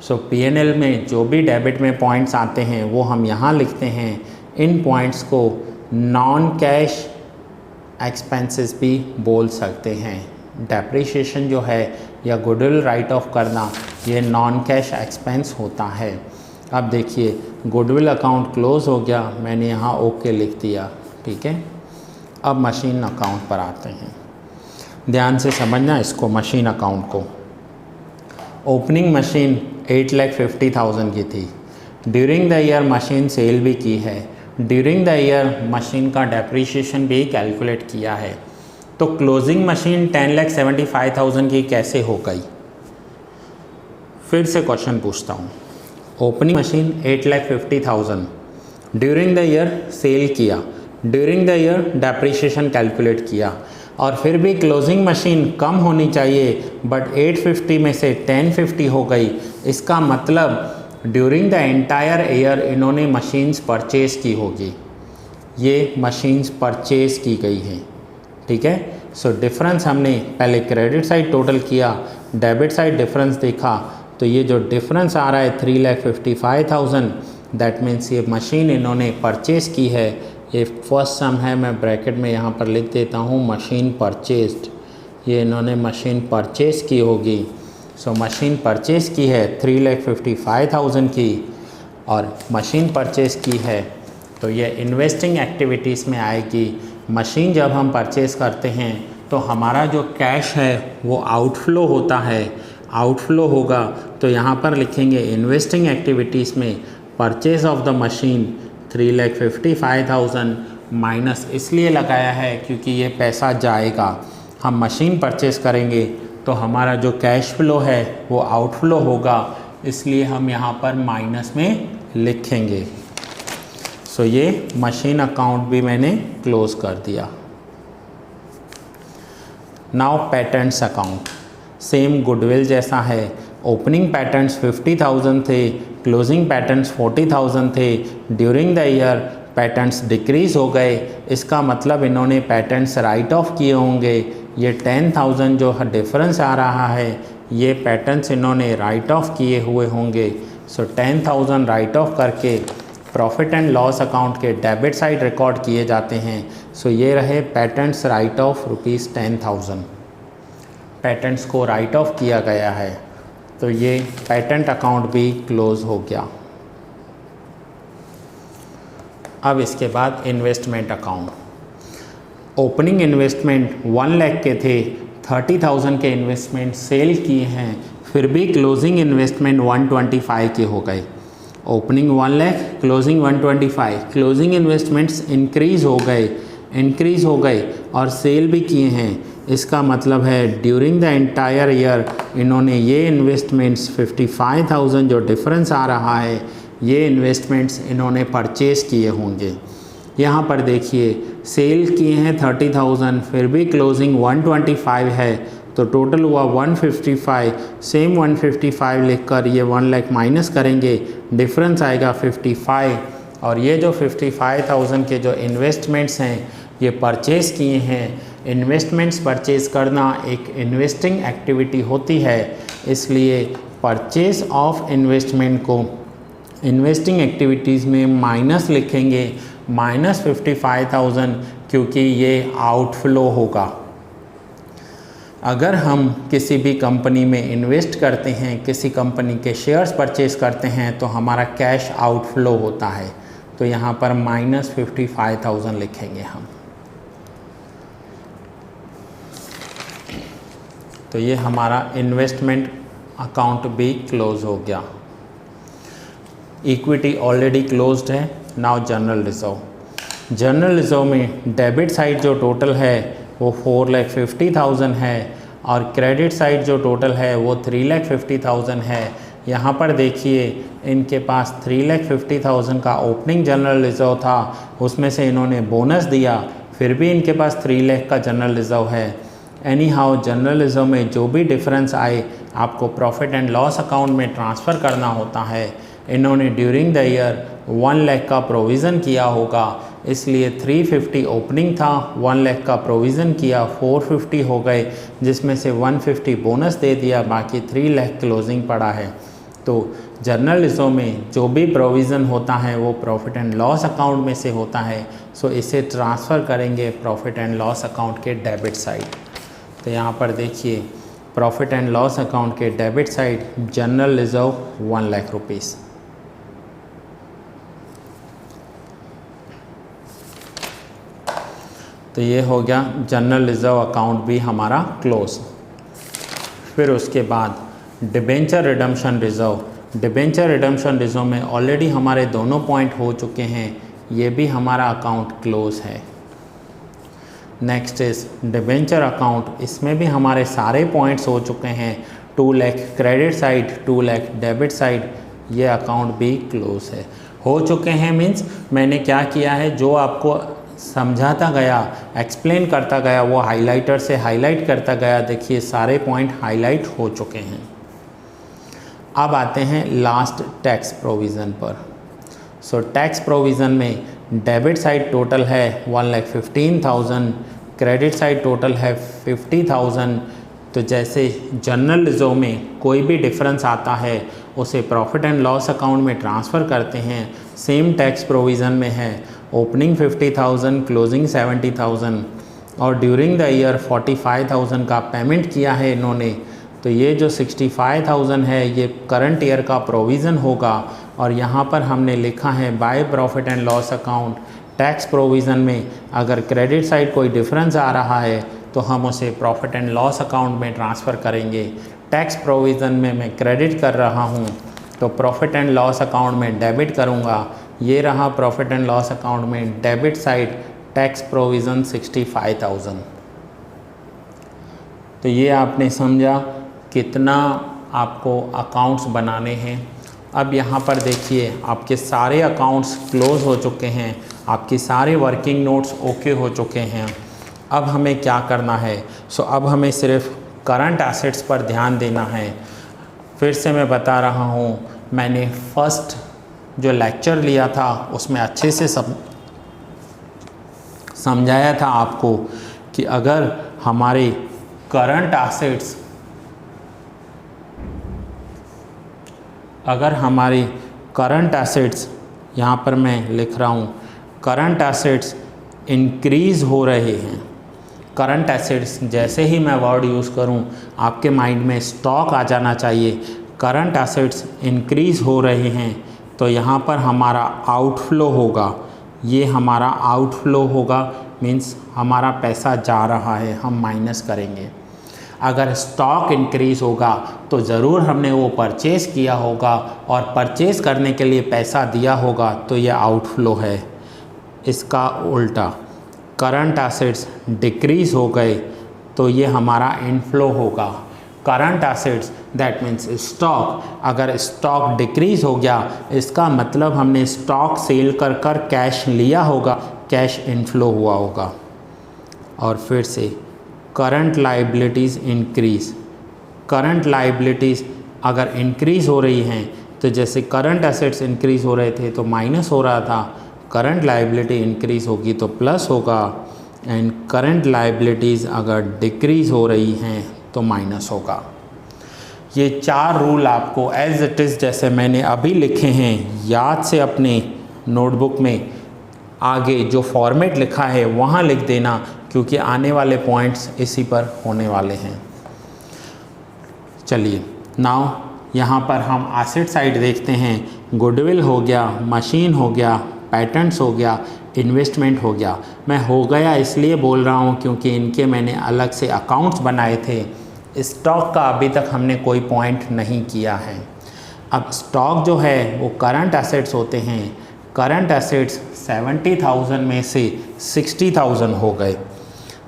So P&L में जो भी डेबिट में पॉइंट्स आते हैं वो हम यहाँ लिखते हैं। इन पॉइंट्स को नॉन कैश एक्सपेंसेस भी बोल सकते हैं। डेप्रिसिएशन जो है या गुडविल राइट ऑफ करना ये नॉन कैश एक्सपेंस होता है। अब देखिए गुडविल अकाउंट क्लोज हो गया, मैंने यहाँ ओके लिख दिया, ठीक है। अब मशीन अकाउंट पर आते हैं, ध्यान से समझना इसको। मशीन अकाउंट को ओपनिंग मशीन 8,50,000 की थी। During the year machine sale भी की है, ड्यूरिंग द ईयर मशीन का डेप्रिसिएशन भी कैलकुलेट किया है। तो क्लोजिंग मशीन 10,75,000 की कैसे हो गई? फिर से क्वेश्चन पूछता हूँ। Opening machine 8,50,000, during the year sale किया, during the year depreciation calculate किया, और फिर भी क्लोजिंग मशीन कम होनी चाहिए बट 850 में से 1050 हो गई। इसका मतलब ड्यूरिंग द एंटायर ईयर इन्होंने मशीन्स परचेज़ की होगी। ये मशीन्स परचेज़ की गई हैं, ठीक है। सो डिफरेंस हमने पहले क्रेडिट साइड टोटल किया, डेबिट साइड डिफरेंस देखा, तो ये जो डिफरेंस आ रहा है 3,55,000, दैट मीन्स ये मशीन इन्होंने परचेज़ की है। ये फर्स्ट सम है, मैं ब्रैकेट में यहाँ पर लिख देता हूँ मशीन परचेज्ड। ये इन्होंने मशीन परचेज़ की होगी। सो मशीन परचेज़ की है 3,55,000 की, और मशीन परचेज़ की है तो ये इन्वेस्टिंग एक्टिविटीज़ में आएगी। मशीन जब हम परचेज़ करते हैं तो हमारा जो कैश है वो आउटफ्लो होता है। आउटफ्लो होगा तो यहाँ पर लिखेंगे इन्वेस्टिंग एक्टिविटीज़ में purchase of the machine 3,55,000 minus इसलिए लगाया है क्योंकि ये पैसा जाएगा। हम मशीन परचेज़ करेंगे तो हमारा जो कैश फ्लो है वो आउटफ्लो होगा, इसलिए हम यहाँ पर माइनस में लिखेंगे। सो ये मशीन अकाउंट भी मैंने क्लोज कर दिया। Now patents account, same goodwill जैसा है। ओपनिंग पेटेंट्स 50,000 थे, क्लोजिंग पेटेंट्स 40,000 थे। During the year patents decrease हो गए, इसका मतलब इन्होंने पेटेंट्स राइट ऑफ किए होंगे। ये 10,000 जो डिफरेंस आ रहा है ये पेटेंट्स इन्होंने राइट ऑफ किए हुए होंगे। सो 10,000 राइट ऑफ करके प्रॉफिट एंड लॉस अकाउंट के डेबिट साइड रिकॉर्ड किए जाते हैं। सो ये रहे पेटेंट्स राइट ऑफ ₹10,000, पेटेंट्स को राइट ऑफ किया गया है, तो ये पेटेंट अकाउंट भी क्लोज हो गया। अब इसके बाद investment account. Opening investment 1 lakh के थे, 30,000 के इन्वेस्टमेंट सेल किए हैं, फिर भी क्लोजिंग इन्वेस्टमेंट 125 के हो गए। Opening 1 lakh, closing 125, closing investments increase हो गए और सेल भी किए हैं। इसका मतलब है ड्यूरिंग द एंटायर ईयर इन्होंने ये इन्वेस्टमेंट्स 55,000 जो डिफरेंस आ रहा है ये इन्वेस्टमेंट्स इन्होंने परचेज़ किए होंगे। यहाँ पर देखिए सेल किए हैं 30,000, फिर भी क्लोजिंग 125 है, तो टोटल हुआ 155। सेम 155 लिखकर ये 1 लाख माइनस करेंगे, डिफरेंस आएगा 55। और ये जो 55,000 के जो इन्वेस्टमेंट्स हैं ये परचेज़ किए हैं। इन्वेस्टमेंट्स परचेज़ करना एक इन्वेस्टिंग एक्टिविटी होती है, इसलिए परचेज़ ऑफ इन्वेस्टमेंट को इन्वेस्टिंग एक्टिविटीज़ में माइनस लिखेंगे, -55,000, क्योंकि ये आउटफ्लो होगा। अगर हम किसी भी कंपनी में इन्वेस्ट करते हैं, किसी कंपनी के शेयर्स परचेज़ करते हैं तो हमारा कैश आउटफ्लो होता है, तो यहाँ पर -55,000 लिखेंगे हम। तो ये हमारा इन्वेस्टमेंट अकाउंट भी क्लोज हो गया। इक्विटी ऑलरेडी क्लोज्ड है। नाउ जनरल रिजर्व में डेबिट साइड जो टोटल है वो 4,50,000 है और क्रेडिट साइड जो टोटल है वो 3,50,000 है। यहाँ पर देखिए इनके पास 3,50,000 का ओपनिंग जनरल रिजर्व था, उसमें से इन्होंने बोनस दिया, फिर भी इनके पास 3 लाख का जनरल रिजर्व है। एनी हाउ जनरल रिजर्व में जो भी डिफरेंस आए आपको प्रॉफिट एंड लॉस अकाउंट में ट्रांसफ़र करना होता है। इन्होंने ड्यूरिंग द ईयर 1 लाख का प्रोविज़न किया होगा, इसलिए 350 ओपनिंग था, 1 लाख का प्रोविज़न किया, 450 हो गए, जिसमें से 150 बोनस दे दिया, बाकी 3 लाख क्लोजिंग पड़ा है। तो जनरल रिजर्व में जो भी प्रोविज़न होता है वो प्रॉफिट एंड लॉस अकाउंट में से होता है, सो इसे ट्रांसफ़र करेंगे प्रॉफिट एंड लॉस अकाउंट के डेबिट साइड। तो यहाँ पर देखिए प्रॉफिट एंड लॉस अकाउंट के debit side general reserve 1 lakh rupees. तो ये हो गया जनरल रिजर्व अकाउंट भी हमारा क्लोज। फिर उसके बाद debenture redemption reserve. Debenture redemption reserve में ऑलरेडी हमारे दोनों पॉइंट हो चुके हैं, ये भी हमारा अकाउंट क्लोज है। नेक्स्ट इज़ डिबेंचर अकाउंट, इसमें भी हमारे सारे पॉइंट्स हो चुके हैं। 2 lakh credit side, 2 lakh debit side, ये अकाउंट भी क्लोज है। हो चुके हैं मीन्स मैंने क्या किया है, जो आपको समझाता गया, एक्सप्लेन करता गया, वो हाइलाइटर से हाईलाइट करता गया। देखिए सारे पॉइंट हाईलाइट हो चुके हैं। अब आते हैं लास्ट टैक्स प्रोविज़न पर। सो टैक्स प्रोविज़न में डेबिट साइड टोटल है 1,15,000, क्रेडिट साइड टोटल है 50,000। तो जैसे जनरल रिजर्व में कोई भी डिफरेंस आता है उसे प्रॉफिट एंड लॉस अकाउंट में ट्रांसफ़र करते हैं, सेम टैक्स प्रोविज़न में है ओपनिंग 50,000, क्लोजिंग 70,000 और ड्यूरिंग द ईयर 45,000 का पेमेंट किया है इन्होंने। तो ये जो 65,000 है ये करंट ईयर का प्रोविज़न होगा और यहाँ पर हमने लिखा है by profit and loss account tax provision में अगर क्रेडिट साइड कोई डिफरेंस आ रहा है तो हम उसे प्रॉफिट एंड लॉस अकाउंट में ट्रांसफ़र करेंगे। टैक्स प्रोविज़न में मैं क्रेडिट कर रहा हूँ तो प्रॉफिट एंड लॉस अकाउंट में डेबिट करूँगा। ये रहा प्रॉफिट एंड लॉस अकाउंट में डेबिट साइड टैक्स प्रोविज़न 65,000। तो ये आपने समझा कितना आपको अकाउंट्स बनाने हैं। अब यहाँ पर देखिए आपके सारे अकाउंट्स क्लोज़ हो चुके हैं, आपके सारे वर्किंग नोट्स ओके हो चुके हैं। अब हमें क्या करना है, सो अब हमें सिर्फ करंट एसेट्स पर ध्यान देना है। फिर से मैं बता रहा हूँ, मैंने फर्स्ट जो लेक्चर लिया था उसमें अच्छे से समझाया था आपको कि अगर हमारे करंट एसेट्स यहाँ पर मैं लिख रहा हूँ करंट एसेट्स इंक्रीज़ हो रहे हैं। करंट एसेट्स जैसे ही मैं वर्ड यूज़ करूँ आपके माइंड में स्टॉक आ जाना चाहिए। करंट एसेट्स इंक्रीज़ हो रहे हैं तो यहाँ पर हमारा आउटफ्लो होगा, ये हमारा आउटफ्लो होगा मीन्स हमारा पैसा जा रहा है, हम माइनस करेंगे। अगर स्टॉक इंक्रीज़ होगा तो ज़रूर हमने वो परचेज़ किया होगा और परचेज़ करने के लिए पैसा दिया होगा, तो ये आउटफ्लो है। इसका उल्टा करंट एसेट्स डिक्रीज़ हो गए तो ये हमारा इनफ्लो होगा। Current assets that means stock, अगर स्टॉक डिक्रीज़ हो गया इसका मतलब हमने स्टॉक सेल कर कर कैश लिया होगा, कैश इनफ्लो हुआ होगा। और फिर से current liabilities increase, current liabilities अगर इंक्रीज़ हो रही हैं तो जैसे करंट एसेट्स इंक्रीज़ हो रहे थे तो माइनस हो रहा था, करंट लाइबिलिटी इंक्रीज़ होगी तो प्लस होगा, एंड करंट लाइबिलिटीज़ अगर डिक्रीज़ हो रही हैं तो माइनस होगा। ये 4 रूल आपको एज इट इज़ जैसे मैंने अभी लिखे हैं याद से अपने नोटबुक में आगे जो फॉर्मेट लिखा है वहाँ लिख देना, क्योंकि आने वाले पॉइंट्स इसी पर होने वाले हैं। चलिए नाउ यहाँ पर हम एसेट साइड देखते हैं। गुडविल हो गया, मशीन हो गया, पैटेंट्स हो गया, इन्वेस्टमेंट हो गया। मैं हो गया इसलिए बोल रहा हूँ क्योंकि इनके मैंने अलग से अकाउंट्स बनाए थे। स्टॉक का अभी तक हमने कोई पॉइंट नहीं किया है। अब स्टॉक जो है वो करंट एसेट्स होते हैं। करंट एसेट्स 70,000 में से 60,000 हो गए।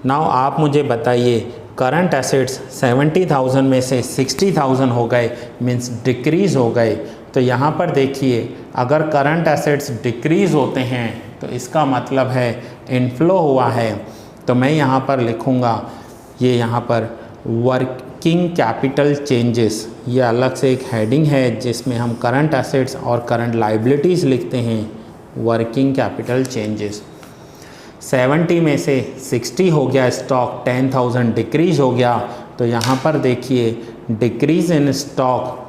नाउ आप मुझे बताइए करंट एसेट्स 70,000 में से 60,000 हो गए, मीन्स डिक्रीज़ हो गए। तो यहाँ पर देखिए, अगर करंट एसेट्स डिक्रीज़ होते हैं तो इसका मतलब है इनफ्लो हुआ है। तो मैं यहाँ पर लिखूँगा, ये यहाँ पर वर्किंग कैपिटल चेंजेस, ये अलग से एक हेडिंग है जिसमें हम करंट एसेट्स और करंट लाइबिलिटीज़ लिखते हैं, वर्किंग कैपिटल चेंजेस। 70 में से 60 हो गया स्टॉक, 10,000 डिक्रीज़ हो गया। तो यहाँ पर देखिए डिक्रीज़ इन स्टॉक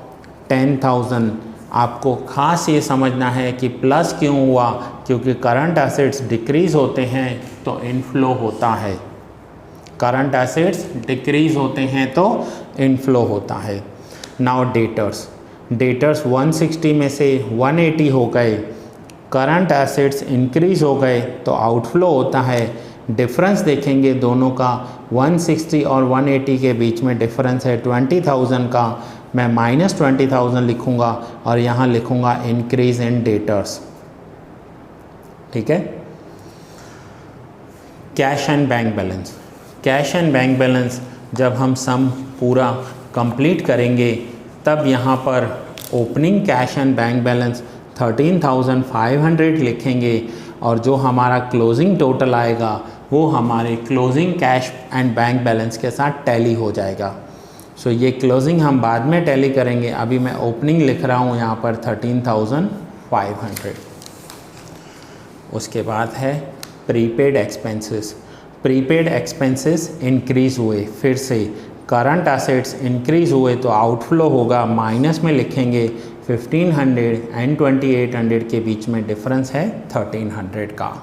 10,000, आपको खास ये समझना है कि प्लस क्यों हुआ, क्योंकि करंट एसेट्स डिक्रीज़ होते हैं तो इनफ्लो होता है। करंट एसेट्स डिक्रीज़ होते हैं तो इनफ्लो होता है। नाउ डेटर्स, डेटर्स 160 में से 180 हो गए, करंट एसेट्स इंक्रीज़ हो गए तो आउटफ्लो होता है। डिफरेंस देखेंगे दोनों का, 160 और 180 के बीच में डिफरेंस है 20,000 का। मैं -20,000 लिखूँगा और यहाँ लिखूँगा इंक्रीज़ इन डेटर्स। ठीक है। Cash and bank balance, cash and bank balance जब हम सम पूरा कंप्लीट करेंगे तब यहाँ पर opening cash and bank balance 13,500 लिखेंगे और जो हमारा क्लोजिंग टोटल आएगा वो हमारे closing cash and bank balance के साथ टैली हो जाएगा। सो ये क्लोजिंग हम बाद में टैली करेंगे, अभी मैं ओपनिंग लिख रहा हूँ यहाँ पर 13,500। उसके बाद है prepaid expenses. Prepaid expenses increase हुए, फिर से करंट एसेट्स इंक्रीज़ हुए तो आउटफ्लो होगा, माइनस में लिखेंगे 1500 एंड 2800 के बीच में डिफरेंस है 1300 का।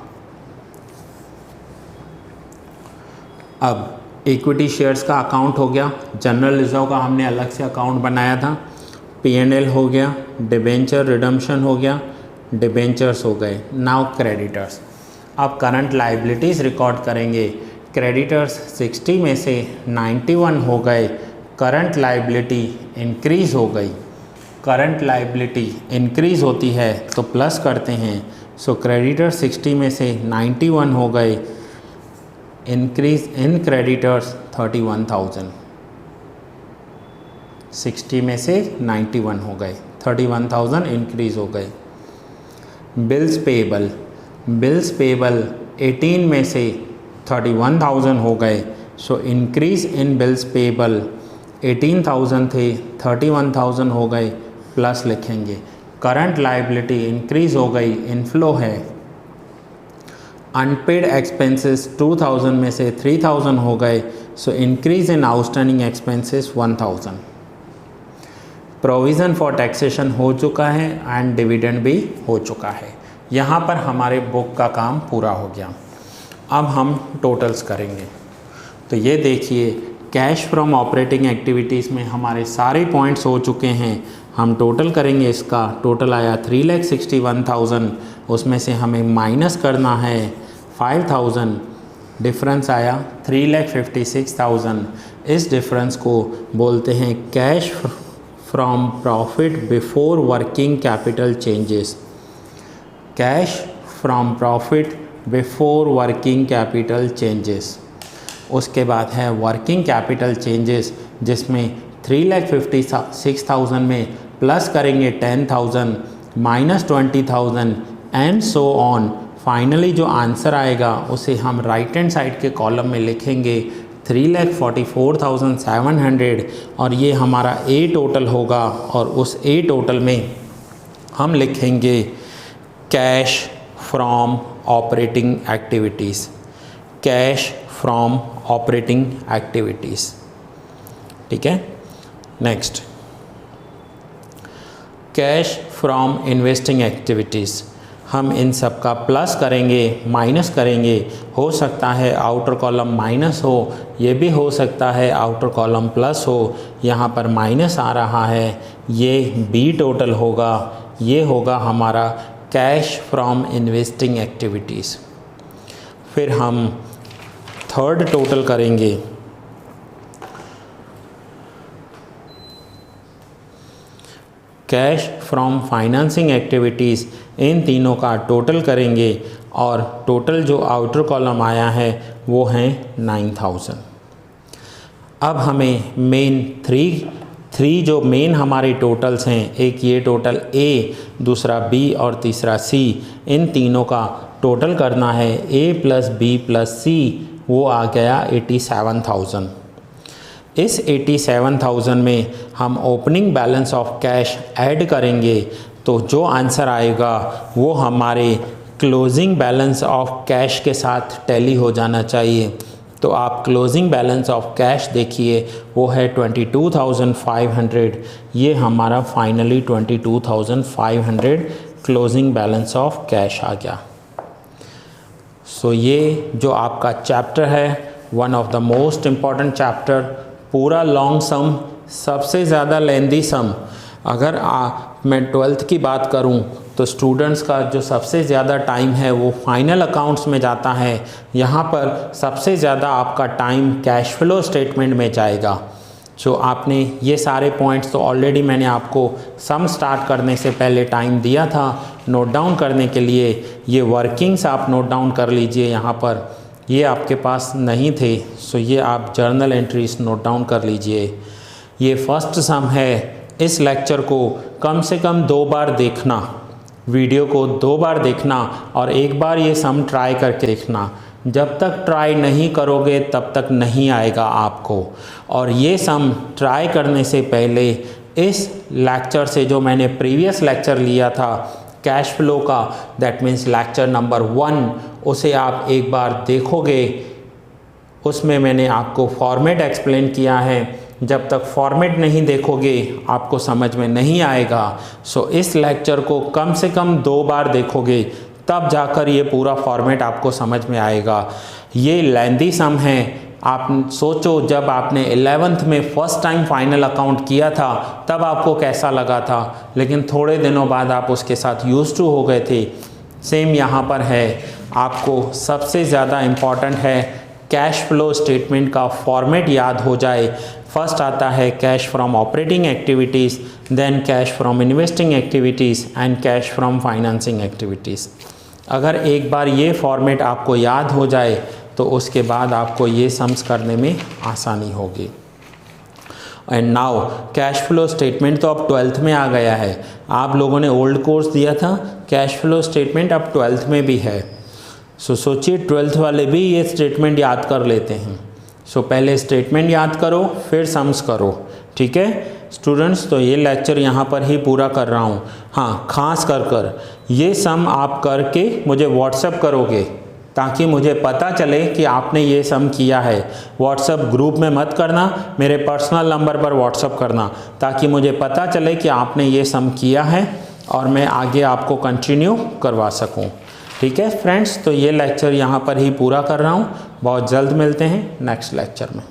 अब इक्विटी शेयर्स का अकाउंट हो गया, जनरल रिजर्व का हमने अलग से अकाउंट बनाया था, P&L हो गया, डिबेंचर रिडम्पशन हो गया, डिबेंचर्स हो गए। नाउ क्रेडिटर्स, अब करंट लाइबिलिटीज़ रिकॉर्ड करेंगे। क्रेडिटर्स 60 में से 91 हो गए, करंट लाइबिलिटी इंक्रीज़ हो गई। करंट लाइबिलिटी इंक्रीज़ होती है तो प्लस करते हैं। सो क्रेडिटर 60 में से 91 हो गए, इंक्रीज इन क्रेडिटर्स 31,000। 60 में से 91 हो गए, 31,000 इंक्रीज़ हो गए। बिल्स पेबल, बिल्स पेबल 18 में से 31,000 हो गए। सो इंक्रीज़ इन बिल्स पेबल 18,000 थे, 31,000 हो गए, प्लस लिखेंगे। करंट लाइबिलिटी इंक्रीज़ हो गई, इनफ्लो है। अनपेड एक्सपेंसेस 2,000 में से 3,000 हो गए, so increase in outstanding expenses 1,000। Provision for taxation हो चुका है एंड डिविडेंड भी हो चुका है। यहाँ पर हमारे बुक का काम पूरा हो गया। अब हम टोटल्स करेंगे। तो ये देखिए, कैश फ्रॉम ऑपरेटिंग एक्टिविटीज़ में हमारे सारे पॉइंट्स हो चुके हैं। हम टोटल करेंगे, इसका टोटल आया 3,61,000, उसमें से हमें माइनस करना है 5,000, डिफरेंस आया 3,56,000। इस डिफरेंस को बोलते हैं cash from profit before working capital changes. Cash from profit before working capital changes. उसके बाद है वर्किंग कैपिटल चेंजेस, जिसमें 3,56,000 में प्लस करेंगे 10,000, minus 20,000 and so on. Finally जो आंसर आएगा उसे हम राइट हैंड साइड के कॉलम में लिखेंगे 3,44,700 और ये हमारा ए टोटल होगा। और उस ए टोटल में हम लिखेंगे cash from operating activities, cash from operating activities. ठीक है। Next, cash from investing activities. हम इन सब का प्लस करेंगे, माइनस करेंगे। हो सकता है आउटर कॉलम माइनस हो, ये भी हो सकता है आउटर कॉलम प्लस हो। यहाँ पर माइनस आ रहा है, ये बी टोटल होगा। ये होगा हमारा कैश फ्रॉम इन्वेस्टिंग एक्टिविटीज़। फिर हम थर्ड टोटल करेंगे, कैश फ्रॉम फाइनेंसिंग एक्टिविटीज़। इन तीनों का टोटल करेंगे और टोटल जो आउटर कॉलम आया है वो है 9,000। अब हमें मेन थ्री जो मेन हमारे टोटल्स हैं, एक ये टोटल ए, दूसरा बी और तीसरा सी, इन तीनों का टोटल करना है। ए प्लस बी प्लस सी वो आ गया 87,000। इस 87,000 में हम opening balance of cash add करेंगे तो जो आंसर आएगा वो हमारे क्लोजिंग बैलेंस ऑफ कैश के साथ टैली हो जाना चाहिए। तो आप क्लोजिंग बैलेंस ऑफ कैश देखिए, वो है 22,500। ये हमारा finally 22,500 closing balance of cash आ गया। सो ये जो आपका चैप्टर है, one of the most important chapter, पूरा लॉन्ग सम, सबसे ज़्यादा लेंदी सम। अगर मैं 12th की बात करूं तो स्टूडेंट्स का जो सबसे ज़्यादा टाइम है वो फाइनल अकाउंट्स में जाता है। यहाँ पर सबसे ज़्यादा आपका टाइम कैश फ्लो स्टेटमेंट में जाएगा। सो आपने ये सारे पॉइंट्स तो ऑलरेडी मैंने आपको सम स्टार्ट करने से पहले टाइम दिया था नोट डाउन करने के लिए। ये वर्किंग्स आप नोट डाउन कर लीजिए, यहाँ पर ये आपके पास नहीं थे, सो ये आप जर्नल एंट्रीज नोट डाउन कर लीजिए। ये फर्स्ट सम है। इस लेक्चर को कम से कम 2 बार देखना, वीडियो को 2 बार देखना और एक बार ये सम ट्राई करके देखना। जब तक ट्राई नहीं करोगे तब तक नहीं आएगा आपको। और ये सम ट्राई करने से पहले इस लेक्चर से जो मैंने प्रीवियस लेक्चर लिया था कैश फ्लो का, दैट मीन्स लेक्चर नंबर 1, उसे आप एक बार देखोगे। उसमें मैंने आपको फॉर्मेट एक्सप्लेन किया है। जब तक फॉर्मेट नहीं देखोगे आपको समझ में नहीं आएगा। सो इस लेक्चर को कम से कम 2 बार देखोगे तब जाकर ये पूरा फॉर्मेट आपको समझ में आएगा। ये लेंदी सम है। आप सोचो जब आपने 11th में फ़र्स्ट टाइम फाइनल अकाउंट किया था तब आपको कैसा लगा था, लेकिन थोड़े दिनों बाद आप उसके साथ यूज्ड टू हो गए थे। सेम यहाँ पर है। आपको सबसे ज़्यादा इम्पॉर्टेंट है कैश फ्लो स्टेटमेंट का फॉर्मेट याद हो जाए। फर्स्ट आता है cash from operating activities, then cash from investing activities and cash from financing activities. अगर एक बार ये फॉर्मेट आपको याद हो जाए तो उसके बाद आपको ये सम्स करने में आसानी होगी। And now cash flow statement तो अब 12th में आ गया है। आप लोगों ने ओल्ड कोर्स दिया था, कैश फ्लो स्टेटमेंट अब 12th में भी है। सो सोचिए 12th वाले भी ये स्टेटमेंट याद कर लेते हैं। सो पहले स्टेटमेंट याद करो फिर सम्स करो, ठीक है स्टूडेंट्स। तो ये लेक्चर यहाँ पर ही पूरा कर रहा हूँ। हाँ, खास कर ये सम आप करके मुझे व्हाट्सएप करोगे ताकि मुझे पता चले कि आपने ये सम किया है। व्हाट्सएप ग्रुप में मत करना, मेरे पर्सनल नंबर पर व्हाट्सएप करना ताकि मुझे पता चले कि आपने ये सम किया है और मैं आगे आपको कंटिन्यू करवा सकूं। ठीक है फ्रेंड्स, तो ये लेक्चर यहाँ पर ही पूरा कर रहा हूँ। बहुत जल्द मिलते हैं नेक्स्ट लेक्चर में।